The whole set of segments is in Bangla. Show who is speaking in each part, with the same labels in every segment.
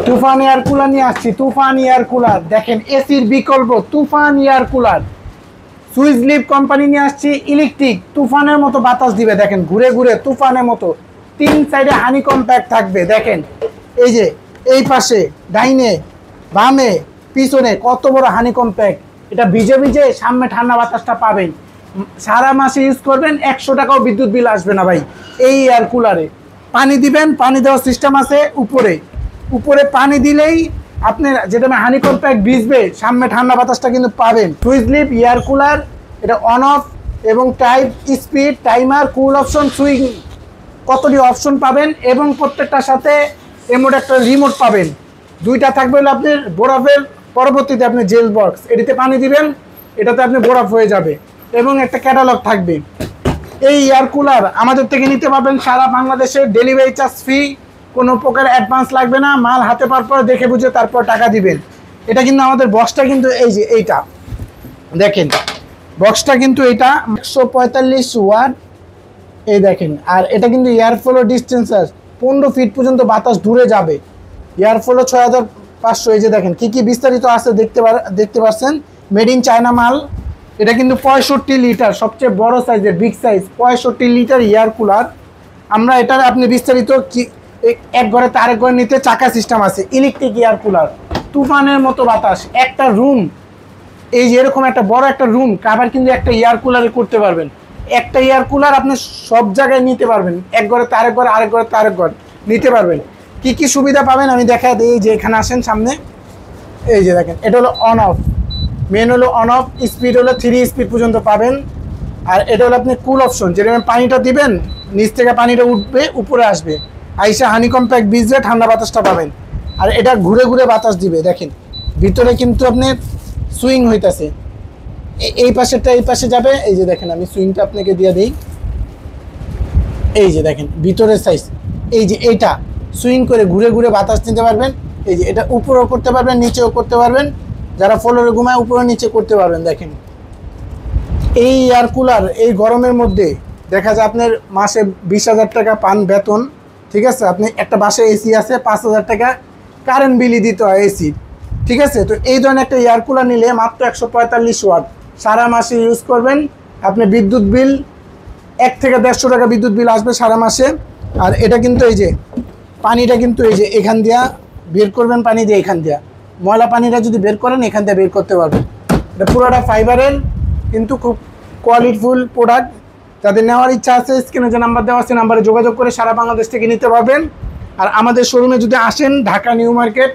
Speaker 1: তুফান এয়ার কুলার নিয়ে আসছি। তুফান এয়ার কুলার দেখেন, এসির বিকল্প Toofan air cooler. Swiss leaf company নিয়ে আসছি, ইলেকট্রিক, তুফানের মতো বাতাস দিবে। দেখেন ঘুরে ঘুরে তুফানের মতো, 3 সাইডে হানিকম প্যাক থাকবে। দেখেন এই যে এই পাশে, ডাইনে বামে পিছনে কত বড় হানিকম প্যাক। এটা ভিজে ভিজে সামনে ঠান্ডা বাতাসটা পাবেন। সারা মাসে ইউজ করবেন, 100 টাকাও বিদ্যুৎ বিল আসবে না ভাই। এই এয়ার কুলারে পানি দিবেন, পানি দেওয়ার সিস্টেম আছে উপরে। উপরে পানি দিলেই আপনার যেটা হানিকম প্যাক ভিজবে, সামনে ঠান্ডা বাতাসটা কিন্তু পাবেন। সুইস লিফ এয়ার কুলার, এটা অন অফ এবং টাইপ, স্পিড, টাইমার, কুল অপশন, সুইং, কতটি অপশন পাবেন এবং প্রত্যেকটার সাথে এমন একটা রিমোট পাবেন। দুইটা থাকবে হলে আপনার বরফের পরবর্তীতে আপনি জেল বক্স, এটিতে পানি দিবেন, এটাতে আপনি বরফ হয়ে যাবে এবং একটা ক্যাটালগ থাকবে। এই এয়ার কুলার আমাদের থেকে নিতে পারবেন সারা বাংলাদেশে, ডেলিভারি চার্জ ফ্রি, কোনো প্রকার অ্যাডভান্স লাগবে না। মাল হাতে পাওয়ার পর দেখে বুঝে তারপর টাকা দিবেন। এটা কিন্তু আমাদের বক্সটা কিন্তু এই যে এইটা দেখেন, বক্সটা কিন্তু এটা 145 ওয়াট, এই দেখেন। আর এটা কিন্তু এয়ার ফ্লো ডিস্টেন্সার, 15 ফিট পর্যন্ত বাতাস দূরে যাবে। Air flow 6500। এই যে দেখেন কি কি বিস্তারিত আছে দেখতে পাচ্ছেন, মেড ইন চায়না মাল। এটা কিন্তু 65 লিটার, সবচেয়ে বড় সাইজের, big size, 65 litre air cooler. আমরা এটার আপনি বিস্তারিত কি এক ঘরে তো আরেক ঘরে নিতে চাকা সিস্টেম আছে। ইলেকট্রিক এয়ার কুলার, তুফানের মতো বাতাস। একটা রুম, এই যে এরকম একটা বড় একটা রুম কাভার কিন্তু একটা এয়ার কুলারে করতে পারবেন। একটা এয়ার কুলার আপনি সব জায়গায় নিতে পারবেন, এক ঘরে তো আরেক ঘরে, আরেক ঘরে তো আরেক ঘর নিতে পারবেন। কি কি সুবিধা পাবেন আমি দেখা দিই। যে এখানে আসেন সামনে, এই যে দেখেন, এটা হলো অন অফ, মেন হলো অন অফ, স্পিড হলো 3 স্পিড পর্যন্ত পাবেন। আর এটা হলো আপনি কুল অপশন, যেটা পানিটা দিবেন নিচ থেকে পানিটা উঠবে উপরে আসবে, আইসা হানিকম প্যাক ভিজবে, ঠান্ডা বাতাসটা পাবেন। আর এটা ঘুরে ঘুরে বাতাস দিবে। দেখেন ভিতরে কিন্তু আপনি সুইং হইতেছে, এই পাশেরটা এই পাশে যাবে। এই যে দেখেন, আমি সুইংটা আপনাকে দিয়ে দিই। এই যে দেখেন ভিতরের সাইজ, এই যে এইটা সুইং করে ঘুরে ঘুরে বাতাস নিতে পারবেন। এই যে এটা উপরেও করতে পারবেন, নিচেও করতে পারবেন, যারা ফ্লোরে ঘুমায় উপরে নিচে করতে পারবেন। দেখেন এই এয়ার কুলার এই গরমের মধ্যে দেখা যায় আপনার মাসে 20,000 টাকা পান বেতন, ঠিক আছে। আপনি একটা বাসায় এসি আছে, 5,000 টাকা কারেন্ট বিলই দিতে হয় এসি, ঠিক আছে। তো এই ধরনের একটা এয়ার কুলার নিলে মাত্র 145 ওয়াট, সারা মাসে ইউজ করবেন। আপনি বিদ্যুৎ বিল 1 থেকে 150 টাকা বিদ্যুৎ বিল আসবে সারা মাসে। আর এটা কিন্তু এই যে পানিটা কিন্তু এই যে এখান দিয়া বের করবেন, পানি দিয়ে এখান দিয়া ময়লা পানিটা যদি বের করেন এখান দিয়ে বের করতে পারবেন। এটা পুরোটা ফাইবারের, কিন্তু খুব কোয়ালিটিফুল প্রোডাক্ট। যাদের নেওয়ার ইচ্ছা আছে, স্ক্রিনে যে নাম্বার দেওয়া আছে নাম্বারে যোগাযোগ করে সারা বাংলাদেশ থেকে নিতে পারবেন। আর আমাদের শোরুমে যদি আসেন, ঢাকা নিউ মার্কেট,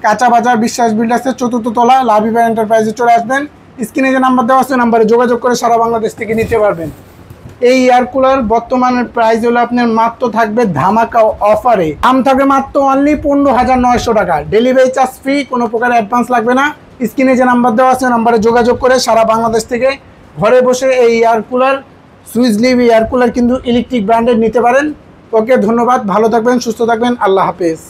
Speaker 1: কাঁচা বাজার, বিশ্বাস বিল্ডার্সের 4th তলা, লাভিবা এন্টারপ্রাইজে চলে আসবেন। স্ক্রিনে যে নাম্বার দেওয়া আছে নাম্বারে যোগাযোগ করে সারা বাংলাদেশ থেকে নিতে পারবেন। এই এয়ার কুলার বর্তমানের প্রাইস হলো আপনার মাত্র থাকবে ধামাকা অফারে, দাম থাকবে মাত্র অনলি 15,900 টাকা। ডেলিভারি চার্জ ফ্রি, কোনো প্রকার অ্যাডভান্স লাগবে না। স্ক্রিনে যে নাম্বার দেওয়া আছে নাম্বারে যোগাযোগ করে সারা বাংলাদেশ থেকে ঘরে বসে এই air cooler, Swiss leaf air cooler কিন্তু ইলেকট্রিক ব্র্যান্ডের নিতে পারেন। ওকে, ধন্যবাদ, ভালো থাকবেন, সুস্থ থাকবেন, আল্লাহ হাফেজ।